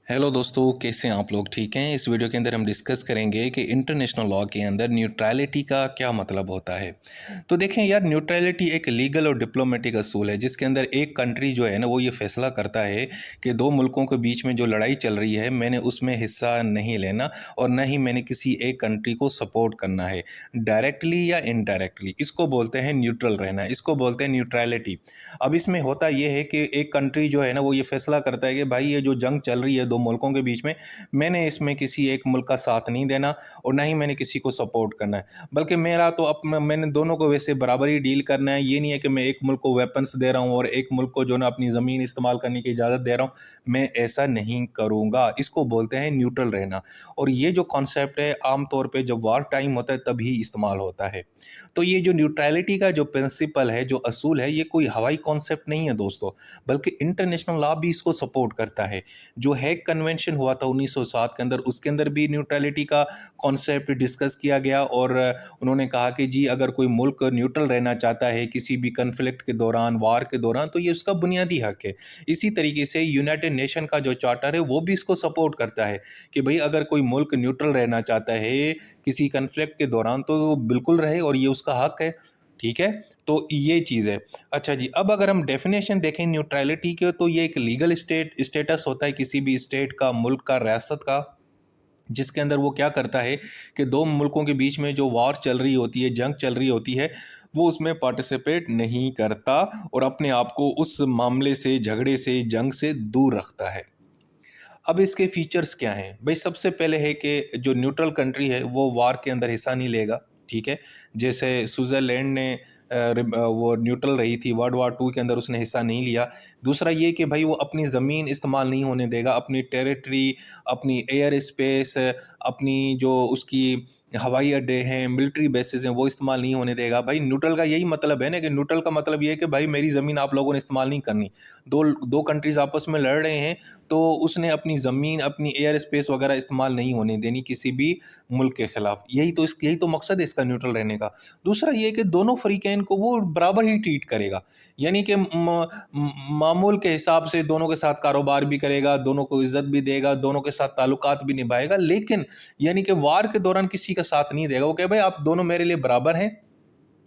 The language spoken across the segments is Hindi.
हेलो दोस्तों, कैसे हैं आप लोग? ठीक हैं। इस वीडियो के अंदर हम डिस्कस करेंगे कि इंटरनेशनल लॉ के अंदर न्यूट्रलिटी का क्या मतलब होता है। तो देखें यार, न्यूट्रलिटी एक लीगल और डिप्लोमेटिक असूल है जिसके अंदर एक कंट्री जो है ना वो ये फैसला करता है कि दो मुल्कों के बीच में जो लड़ाई चल रही है मैंने उसमें हिस्सा नहीं लेना और न ही मैंने किसी एक कंट्री को सपोर्ट करना है, डायरेक्टली या इनडायरेक्टली। इसको बोलते हैं न्यूट्रल रहना, इसको बोलते हैं न्यूट्रलिटी। अब इसमें होता ये है कि एक कंट्री जो है ना वो ये फैसला करता है कि भाई ये जो जंग चल रही है दो मुल्कों के बीच में, मैंने इसमें किसी एक मुल्क का साथ नहीं देना और ना ही मैंने किसी को सपोर्ट करना है, बल्कि मेरा तो मैंने दोनों को वैसे बराबर ही डील करना है। ये नहीं है कि मैं एक मुल्क को वेपन्स दे रहा हूँ और एक मुल्क को जो ना अपनी ज़मीन इस्तेमाल करने की इजाज़त दे रहा हूँ। मैं ऐसा नहीं करूँगा। इसको बोलते हैं न्यूट्रल रहना। और ये जो कॉन्सेप्ट है आमतौर पर जब वार टाइम होता है तभी इस्तेमाल होता है। तो ये जो न्यूट्रलिटी का जो प्रिंसिपल है, जो असूल है, ये कोई हवाई कॉन्सेप्ट नहीं है दोस्तों, बल्कि इंटरनेशनल लॉ भी इसको सपोर्ट करता है। जो हैग कन्वेंशन हुआ था 1907 के अंदर, उसके अंदर भी न्यूट्रलिटी का कॉन्सेप्ट डिस्कस किया गया और उन्होंने कहा कि जी अगर कोई मुल्क न्यूट्रल रहना चाहता है किसी भी कन्फ्लिक्ट के दौरान, वार के दौरान, तो ये उसका बुनियादी हक है। इसी तरीके से यूनाइटेड नेशन का जो चार्टर है वो भी इसको सपोर्ट करता है कि भाई अगर कोई मुल्क न्यूट्रल रहना चाहता है किसी कन्फ्लिक्ट के दौरान तो वो बिल्कुल रहे और ये उसका हक है। ठीक है, तो ये चीज़ है। अच्छा जी, अब अगर हम डेफिनेशन देखें न्यूट्रलिटी के, तो ये एक लीगल स्टेटस होता है किसी भी स्टेट का, मुल्क का, रियासत का, जिसके अंदर वो क्या करता है कि दो मुल्कों के बीच में जो वॉर चल रही होती है, जंग चल रही होती है, वो उसमें पार्टिसिपेट नहीं करता और अपने आप को उस मामले से, झगड़े से, जंग से दूर रखता है। अब इसके फीचर्स क्या हैं भाई? सबसे पहले है कि जो न्यूट्रल कंट्री है वो वार के अंदर हिस्सा नहीं लेगा। ठीक है, जैसे स्विट्ज़रलैंड ने वो न्यूट्रल रही थी वर्ल्ड वार टू के अंदर, उसने हिस्सा नहीं लिया। दूसरा ये कि भाई वो अपनी ज़मीन इस्तेमाल नहीं होने देगा, अपनी टेरिटरी, अपनी एयर स्पेस, अपनी जो उसकी हवाई अड्डे हैं, मिलिट्री बेसिस हैं, वो इस्तेमाल नहीं होने देगा। भाई न्यूट्रल का यही मतलब है ना, कि न्यूट्रल का मतलब ये है कि भाई मेरी ज़मीन आप लोगों ने इस्तेमाल नहीं करनी। दो दो कंट्रीज़ आपस में लड़ रहे हैं तो उसने अपनी ज़मीन, अपनी एयर स्पेस वगैरह इस्तेमाल नहीं होने देनी किसी भी मुल्क के खिलाफ। यही तो मकसद है इसका न्यूट्रल रहने का। दूसरा ये है कि दोनों फ़रीक़ैन को वो बराबर ही ट्रीट करेगा, यानी कि मामूल के हिसाब से दोनों के साथ कारोबार भी करेगा, दोनों को इज़्ज़त भी देगा, दोनों के साथ ताल्लुकात भी निभाएगा, लेकिन यानी कि वार के दौरान किसी का साथ नहीं देगा। वो कहे भाई आप दोनों मेरे लिए बराबर हैं,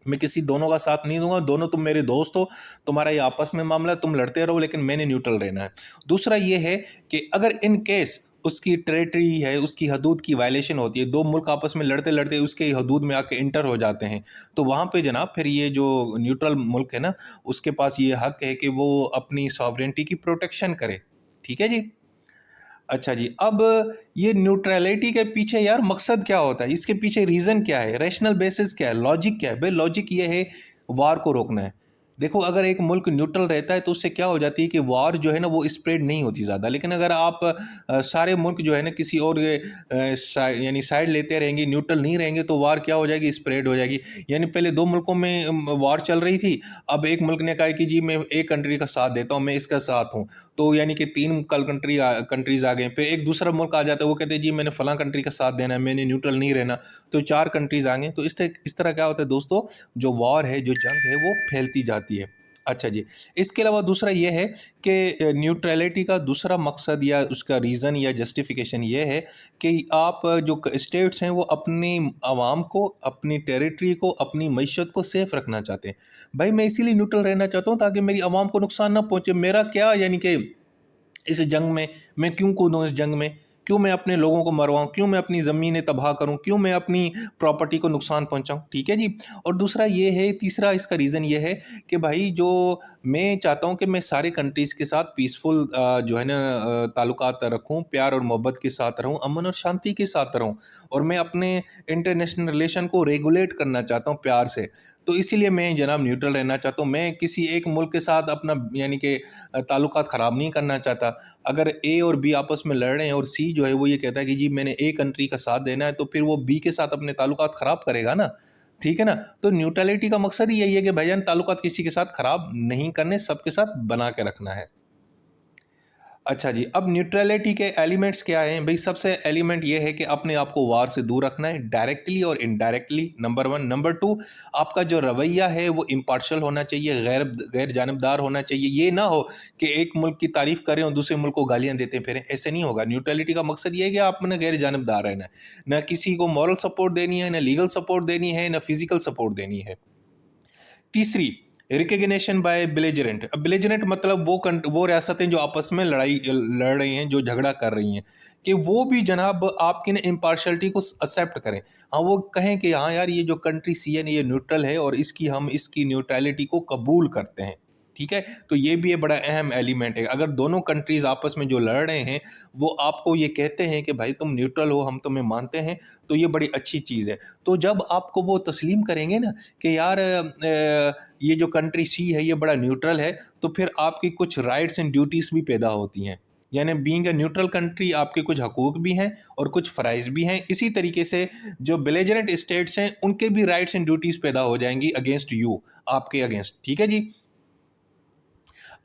मैं किसी दोनों का साथ नहीं दूंगा, दोनों तुम मेरे दोस्त हो, तुम्हारा ये आपस में मामला, तुम लड़ते रहो, लेकिन मैंने न्यूट्रल रहना है। दूसरा ये है कि अगर इन केस उसकी टेरिटरी है, उसकी हदूद की वायलेशन होती है, दो मुल्क आपस में लड़ते लड़ते उसके हदूद में आके इंटर हो जाते हैं, तो वहाँ पे जनाब फिर ये जो न्यूट्रल मुल्क है ना, उसके पास ये हक है कि वो अपनी सॉवरेनिटी की प्रोटेक्शन करे। ठीक है जी। अच्छा जी, अब ये न्यूट्रलिटी के पीछे यार मकसद क्या होता है? इसके पीछे रीज़न क्या है? रैशनल बेसिस क्या है? लॉजिक क्या है? भाई लॉजिक ये है, वार को रोकना है। देखो अगर एक मुल्क न्यूट्रल रहता है तो उससे क्या हो जाती है कि वार जो है ना वो स्प्रेड नहीं होती ज़्यादा। लेकिन अगर आप सारे मुल्क जो है ना किसी और यानी साइड लेते रहेंगे, न्यूट्रल नहीं रहेंगे, तो वार क्या हो जाएगी? स्प्रेड हो जाएगी। यानी पहले दो मुल्कों में वार चल रही थी, अब एक मुल्क ने कहा है कि जी मैं एक कंट्री का साथ देता हूँ, मैं इसका साथ हूँ। तो यानी कि तीन कल कंट्रीज़ आ गए, फिर एक दूसरा मुल्क आ जाता है, वो कहते हैं जी मैंने फलां कंट्री का साथ देना है, मैंने न्यूट्रल नहीं रहना, तो चार कंट्रीज़ आ गए। तो इस तरह क्या होता है दोस्तों, जो वॉर है, जो जंग है, वो फैलती जाती है। अच्छा जी, इसके अलावा दूसरा ये है कि न्यूट्रलिटी का दूसरा मकसद या उसका रीज़न या जस्टिफिकेशन ये है कि आप जो स्टेट्स हैं वो अपनी आवाम को, अपनी टेरिटरी को, अपनी मईशत को सेफ़ रखना चाहते हैं। भाई मैं इसीलिए न्यूट्रल रहना चाहता हूँ ताकि मेरी आवाम को नुकसान ना पहुँचे। मेरा क्या यानी कि इस जंग में मैं क्यों कूदूँ, इस जंग में क्यों मैं अपने लोगों को मरवाऊँ, क्यों मैं अपनी ज़मीनें तबाह करूँ, क्यों मैं अपनी प्रॉपर्टी को नुकसान पहुँचाऊँ। ठीक है जी। और दूसरा ये है, तीसरा इसका रीज़न ये है कि भाई जो मैं चाहता हूँ कि मैं सारे कंट्रीज़ के साथ पीसफुल जो है ना ताल्लुकात रखूँ, प्यार और मोहब्बत के साथ रहूँ, अमन और शांति के साथ रहूँ, और मैं अपने इंटरनेशनल रिलेशन को रेगुलेट करना चाहता हूँ प्यार से। तो इसीलिए मैं जनाब न्यूट्रल रहना चाहता हूँ। मैं किसी एक मुल्क के साथ अपना यानी कि ताल्लुकात ख़राब नहीं करना चाहता। अगर ए और बी आपस में लड़ रहे हैं और सी जो है वो ये कहता है कि जी मैंने ए कंट्री का साथ देना है, तो फिर वो बी के साथ अपने ताल्लुकात ख़राब करेगा ना। ठीक है ना? तो न्यूट्रलिटी का मकसद ही यही है कि भाईजान ताल्लुकात किसी के साथ ख़राब नहीं करने, सबके साथ बना के रखना है। अच्छा जी, अब न्यूट्रलिटी के एलिमेंट्स क्या हैं भाई? सबसे एलिमेंट ये है कि अपने आप को वार से दूर रखना है, डायरेक्टली और indirectly, number one. Number two, आपका जो रवैया है वो इम्पार्शल होना चाहिए, गैर गैर जानबदार होना चाहिए। ये ना हो कि एक मुल्क की तारीफ करें और दूसरे मुल्क को गालियां देते फिरें, ऐसे नहीं होगा। न्यूट्रलिटी का मकसद ये है कि आपने गैर जानबदार रहना है, ना किसी को मॉरल सपोर्ट देनी है, ना लीगल सपोर्ट देनी है, ना फिजिकल सपोर्ट देनी है। तीसरी, रिकग्निशन बाय बेलिजरेंट। अब बेलिजरेंट मतलब वो रियासतें जो आपस में लड़ाई लड़ रही हैं, जो झगड़ा कर रही हैं, कि वो भी जनाब आपकी ना इम्पार्शलिटी को एक्सेप्ट करें। हाँ, वो कहें कि हाँ यार, ये जो कंट्री सी है ये न्यूट्रल है और हम इसकी न्यूट्रलिटी को कबूल करते हैं। ठीक है, तो ये भी एक बड़ा अहम एलिमेंट है। अगर दोनों कंट्रीज आपस में जो लड़ रहे हैं वो आपको ये कहते हैं कि भाई तुम न्यूट्रल हो, हम तुम्हें मानते हैं, तो ये बड़ी अच्छी चीज़ है। तो जब आपको वो तस्लीम करेंगे ना कि यार ये जो कंट्री सी है ये बड़ा न्यूट्रल है, तो फिर आपकी कुछ राइट्स एंड ड्यूटीज़ भी पैदा होती हैं। यानी बीइंग अ न्यूट्रल कंट्री आपके कुछ हकूक़ भी हैं और कुछ फ़राइज़ भी हैं। इसी तरीके से जो बेलिजरेंट स्टेट्स हैं उनके भी राइट्स एंड ड्यूटीज़ पैदा हो जाएंगी अगेंस्ट यू, आपके अगेंस्ट। ठीक है जी।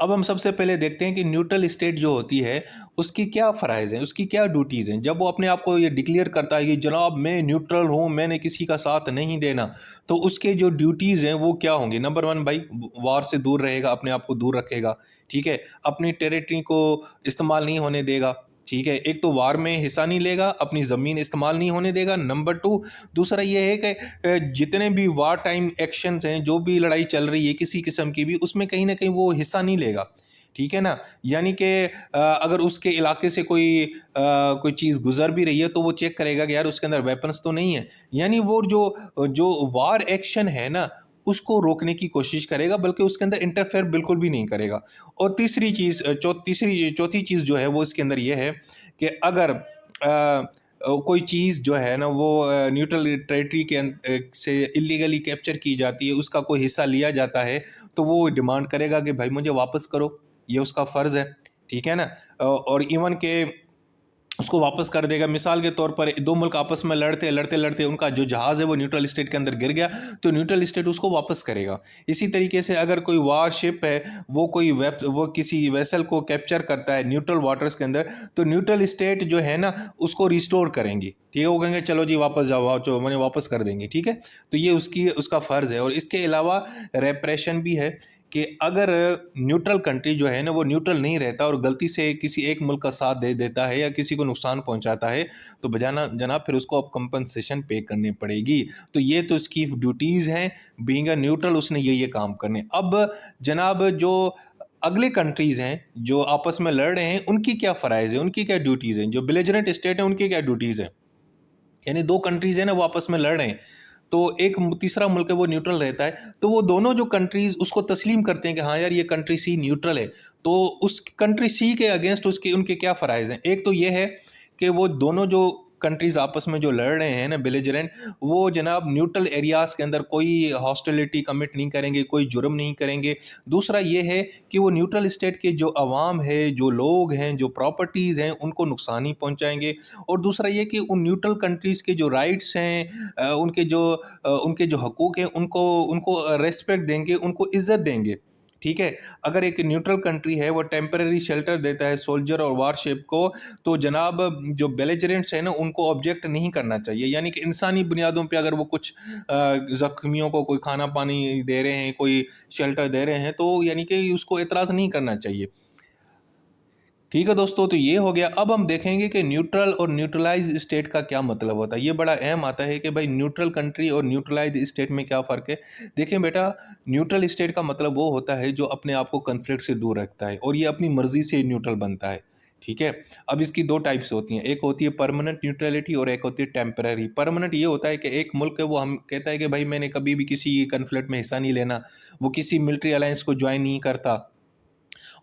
अब हम सबसे पहले देखते हैं कि न्यूट्रल स्टेट जो होती है उसकी क्या फ़राइज़ हैं, उसकी क्या ड्यूटीज़ हैं। जब वो अपने आप को ये डिक्लेयर करता है कि जनाब मैं न्यूट्रल हूँ, मैंने किसी का साथ नहीं देना, तो उसके जो ड्यूटीज़ हैं वो क्या होंगी? नंबर वन भाई, वार से दूर रहेगा, अपने आप को दूर रखेगा। ठीक है, अपनी टेरिटरी को इस्तेमाल नहीं होने देगा। ठीक है, एक तो वार में हिस्सा नहीं लेगा, अपनी ज़मीन इस्तेमाल नहीं होने देगा। नंबर टू, दूसरा ये है कि जितने भी वार टाइम एक्शंस हैं, जो भी लड़ाई चल रही है किसी किस्म की भी, उसमें कहीं ना कहीं वो हिस्सा नहीं लेगा। ठीक है ना? यानी कि अगर उसके इलाके से कोई चीज़ गुजर भी रही है तो वो चेक करेगा कि यार उसके अंदर वेपन्स तो नहीं है। यानी वो जो जो वार एक्शन है ना, उसको रोकने की कोशिश करेगा, बल्कि उसके अंदर इंटरफेयर बिल्कुल भी नहीं करेगा। और तीसरी चौथी चीज़ जो है वो इसके अंदर ये है कि अगर कोई चीज़ जो है ना वो न्यूट्रल टेरिटरी से इलीगली कैप्चर की जाती है, उसका कोई हिस्सा लिया जाता है, तो वो डिमांड करेगा कि भाई मुझे वापस करो, ये उसका फ़र्ज़ है। ठीक है ना? और इवन के उसको वापस कर देगा। मिसाल के तौर पर दो मुल्क आपस में लड़ते उनका जो जहाज़ है वो न्यूट्रल स्टेट के अंदर गिर गया, तो न्यूट्रल स्टेट उसको वापस करेगा। इसी तरीके से अगर कोई वार शिप है, वो किसी वेसल को कैप्चर करता है न्यूट्रल वाटर्स के अंदर, तो न्यूट्रल स्टेट जो है ना उसको रिस्टोर करेंगी। ठीक है, वो कहेंगे चलो जी वापस जाओ, मैंने वापस कर देंगे। ठीक है, तो ये उसका फ़र्ज़ है। और इसके अलावा रेपरेशन भी है कि अगर न्यूट्रल कंट्री जो है ना वो न्यूट्रल नहीं रहता और गलती से किसी एक मुल्क का साथ दे देता है या किसी को नुकसान पहुंचाता है, तो बजाना जनाब फिर उसको अब कंपनसेशन पे करनी पड़ेगी। तो ये तो इसकी ड्यूटीज़ हैं, बीइंग अ न्यूट्रल उसने ये काम करने। अब जनाब जो अगले कंट्रीज़ हैं जो आपस में लड़ रहे हैं उनकी क्या फ़राइज़ है, उनकी क्या ड्यूटीज़ हैं, जो बेलिजरेंट स्टेट है उनकी क्या ड्यूटीज़ हैं। यानी दो कंट्रीज़ हैं ना वो आपस में लड़ रहे हैं, तो एक तीसरा मुल्क है वो न्यूट्रल रहता है, तो वो दोनों जो कंट्रीज़ उसको तस्लीम करते हैं कि हाँ यार ये कंट्री सी न्यूट्रल है। तो उस कंट्री सी के अगेंस्ट उसके उनके क्या फ़राइज़ हैं? एक तो ये है कि वो दोनों जो कंट्रीज़ आपस में जो लड़ रहे हैं ना बेलिजरेंट, वो जनाब न्यूट्रल एरियाज़ के अंदर कोई हॉस्टिलिटी कमिट नहीं करेंगे, कोई जुर्म नहीं करेंगे। दूसरा ये है कि वो न्यूट्रल स्टेट के जो अवाम है, जो लोग हैं, जो प्रॉपर्टीज़ हैं, उनको नुकसान नहीं पहुँचाएँगे। और दूसरा ये कि उन न्यूट्रल कंट्रीज़ के जो राइट्स हैं, उनके जो हकूक़ हैं, उनको उनको रिस्पेक्ट देंगे, उनको इज़्ज़त देंगे। ठीक है? अगर एक न्यूट्रल कंट्री है वो टेम्परेरी शेल्टर देता है सोल्जर और वारशिप को, तो जनाब जो बेलिजरेंट्स हैं ना उनको ऑब्जेक्ट नहीं करना चाहिए। यानी कि इंसानी बुनियादों पे अगर वो कुछ ज़ख्मियों को कोई खाना पानी दे रहे हैं, कोई शेल्टर दे रहे हैं, तो यानी कि उसको एतराज़ नहीं करना चाहिए। ठीक है दोस्तों, तो ये हो गया। अब हम देखेंगे कि न्यूट्रल और न्यूट्रलाइज स्टेट का क्या मतलब होता है। ये बड़ा अहम आता है कि भाई न्यूट्रल कंट्री और न्यूट्रलाइज स्टेट में क्या फ़र्क है। देखें बेटा, न्यूट्रल स्टेट का मतलब वो होता है जो अपने आप को कन्फ्लिक्ट से दूर रखता है और ये अपनी मर्ज़ी से न्यूट्रल बनता है। ठीक है, अब इसकी दो टाइप्स होती हैं, एक होती है परमानेंट न्यूट्रलिटी और एक होती है टेम्पररी। परमानेंट ये होता है कि एक मुल्क है वो हम कहता है कि भाई मैंने कभी भी किसी कन्फ्लिक्ट में हिस्सा नहीं लेना, वो किसी मिलिट्री अलायंस को ज्वाइन नहीं करता,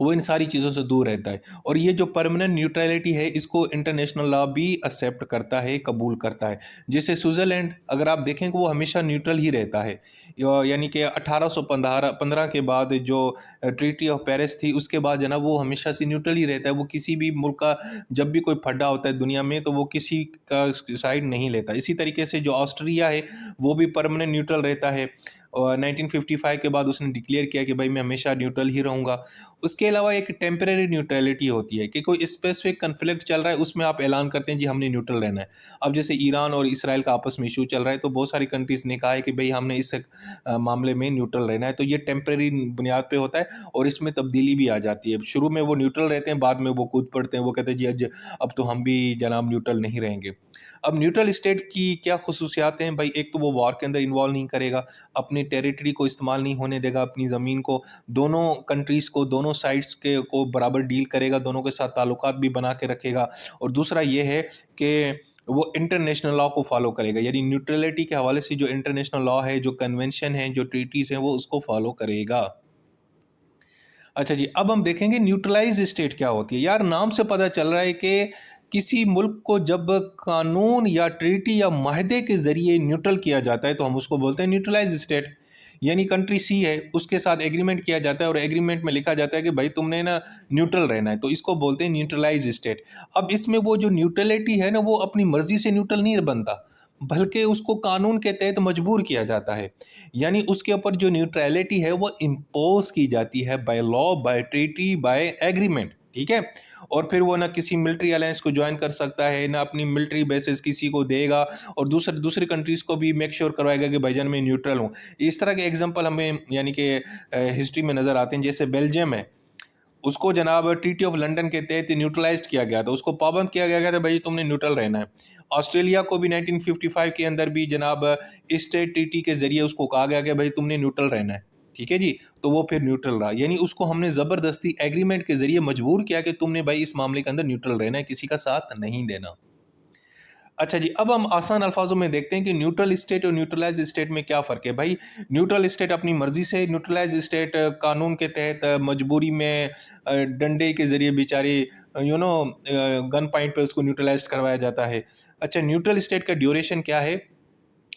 वो इन सारी चीज़ों से दूर रहता है। और ये जो परमानेंट न्यूट्रलिटी है इसको इंटरनेशनल लॉ भी एक्सेप्ट करता है, कबूल करता है। जैसे स्विट्ज़रलैंड अगर आप देखें कि वो हमेशा न्यूट्रल ही रहता है। यानी कि 1815 के बाद जो ट्रीटी ऑफ पेरिस थी उसके बाद जनाब वो हमेशा से न्यूट्रल ही रहता है। वो किसी भी मुल्क का जब भी कोई फड्डा होता है दुनिया में तो वो किसी का साइड नहीं लेता। इसी तरीके से जो ऑस्ट्रिया है वो भी परमानेंट न्यूट्रल रहता है। और 1955 के बाद उसने डिक्लेयर किया कि भाई मैं हमेशा न्यूट्रल ही रहूँगा। उसके अलावा एक टेम्परेरी न्यूट्रलिटी होती है कि कोई स्पेसिफिक कन्फ्लिक्ट चल रहा है, उसमें आप ऐलान करते हैं जी हमने न्यूट्रल रहना है। अब जैसे ईरान और इसराइल का आपस में इशू चल रहा है, तो बहुत सारी कंट्रीज़ ने कहा है कि भाई हमने इस मामले में न्यूट्रल रहना है। तो ये टेम्परेरी बुनियाद पे होता है और इसमें तब्दीली भी आ जाती है। शुरू में वो न्यूट्रल रहते हैं, बाद में वो कूद पड़ते हैं, वो कहते हैं जी अज अब तो हम भी जनाब न्यूट्रल नहीं रहेंगे। अब न्यूट्रल स्टेट की क्या खसूसियात हैं भाई? एक तो वो वॉर के अंदर इन्वॉल्व नहीं करेगा, अपनी टेरिटरी को इस्तेमाल नहीं होने देगा, अपनी ज़मीन को, दोनों कंट्रीज़ को, दोनों साइड्स के को बराबर डील करेगा, दोनों के साथ ताल्लुकात भी बना के रखेगा। और दूसरा ये है कि वो इंटरनेशनल लॉ को फॉलो करेगा, यानी न्यूट्रलिटी के हवाले से जो इंटरनेशनल लॉ है, जो कन्वेंशन है, जो ट्रीटीज़ हैं, वो उसको फॉलो करेगा। अच्छा जी, अब हम देखेंगे न्यूट्रलाइज़ स्टेट क्या होती है। यार नाम से पता चल रहा है कि किसी मुल्क को जब कानून या ट्रीटी या माहदे के ज़रिए न्यूट्रल किया जाता है तो हम उसको बोलते हैं न्यूट्रलाइज़ स्टेट। यानी कंट्री सी है, उसके साथ एग्रीमेंट किया जाता है और एग्रीमेंट में लिखा जाता है कि भाई तुमने ना न्यूट्रल रहना है, तो इसको बोलते हैं न्यूट्रलाइज़ स्टेट। अब इसमें वो जो न्यूट्रलिटी है ना, वो अपनी मर्ज़ी से न्यूट्रल नहीं बनता, बल्कि उसको कानून के तहत मजबूर किया जाता है। यानी उसके ऊपर जो न्यूट्रलिटी है वो इम्पोज की जाती है by law, by treaty, by agreement, ठीक है। और फिर वो ना किसी मिलिट्री अलायंस को ज्वाइन कर सकता है, ना अपनी मिलिट्री बेसिस किसी को देगा, और दूसरे दूसरी कंट्रीज़ को भी मेक श्योर करवाएगा कि भाईजान मैं न्यूट्रल हूँ। इस तरह के एग्जांपल हमें यानी कि हिस्ट्री में नज़र आते हैं। जैसे बेल्जियम है, उसको जनाब ट्रीटी ऑफ लंदन के तहत न्यूट्रलाइज्ड किया गया था, उसको पाबंद किया गया था भाई तुमने न्यूट्रल रहना है। ऑस्ट्रेलिया को भी 1955 के अंदर भी जनाब स्टेट ट्रीटी के ज़रिए उसको कहा गया कि भाई तुमने न्यूट्रल रहना है, ठीक है जी। तो वो फिर न्यूट्रल रहा, यानी उसको हमने ज़बरदस्ती एग्रीमेंट के ज़रिए मजबूर किया कि तुमने भाई इस मामले के अंदर न्यूट्रल रहना है, किसी का साथ नहीं देना। अच्छा जी, अब हम आसान अल्फाजों में देखते हैं कि न्यूट्रल स्टेट और न्यूट्रलाइज स्टेट में क्या फ़र्क है। भाई न्यूट्रल स्टेट अपनी मर्ज़ी से, न्यूट्रलाइज स्टेट कानून के तहत मजबूरी में डंडे के ज़रिए बेचारे गन पॉइंट पे उसको न्यूट्रलाइज़ करवाया जाता है। अच्छा, न्यूट्रल स्टेट का ड्यूरेशन क्या है?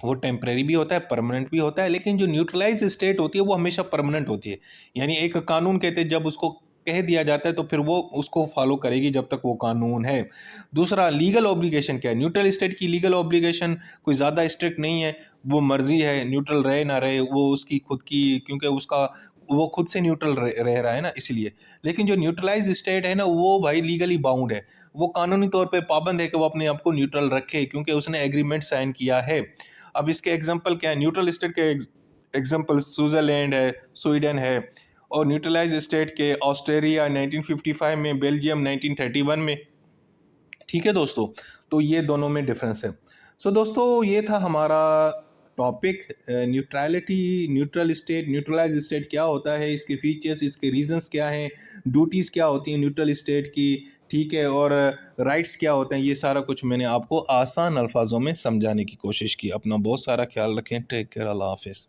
वो टेम्परेरी भी होता है, परमानेंट भी होता है, लेकिन जो न्यूट्रलाइज स्टेट होती है वो हमेशा परमानेंट होती है। यानी एक कानून के तहत जब उसको कह दिया जाता है तो फिर वो उसको फॉलो करेगी जब तक वो कानून है। दूसरा, लीगल ऑब्लिगेशन क्या है? न्यूट्रल स्टेट की लीगल ऑब्लिगेशन कोई ज़्यादा स्ट्रिक्ट नहीं है, वो मर्जी है न्यूट्रल रहे ना रहे, वो उसकी खुद की, क्योंकि उसका वो खुद से न्यूट्रल रह रहा है ना, इसलिए। लेकिन जो न्यूट्रलाइज स्टेट है ना, वो भाई लीगली बाउंड है, वो कानूनी तौर पे पाबंद है कि वो अपने आप को न्यूट्रल रखे, क्योंकि उसने एग्रीमेंट साइन किया है। अब इसके एग्जांपल क्या है? न्यूट्रल स्टेट के एग्जांपल स्विट्ज़रलैंड है, स्वीडन है, और न्यूट्रलाइज स्टेट के ऑस्ट्रेलिया 1955 में, बेल्जियम 1931 में, ठीक है दोस्तों। तो ये दोनों में डिफरेंस है। सो दोस्तों, ये था हमारा topic, neutrality, neutral state, neutralize state क्या होता है, इसके फीचर्स, इसके रीजंस क्या हैं, ड्यूटीज़ क्या होती हैं न्यूट्रल स्टेट की, ठीक है, और राइट्स क्या होते हैं। ये सारा कुछ मैंने आपको आसान अल्फाजों में समझाने की कोशिश की। अपना बहुत सारा ख्याल रखें। Take care. अल्लाह हाफिज़।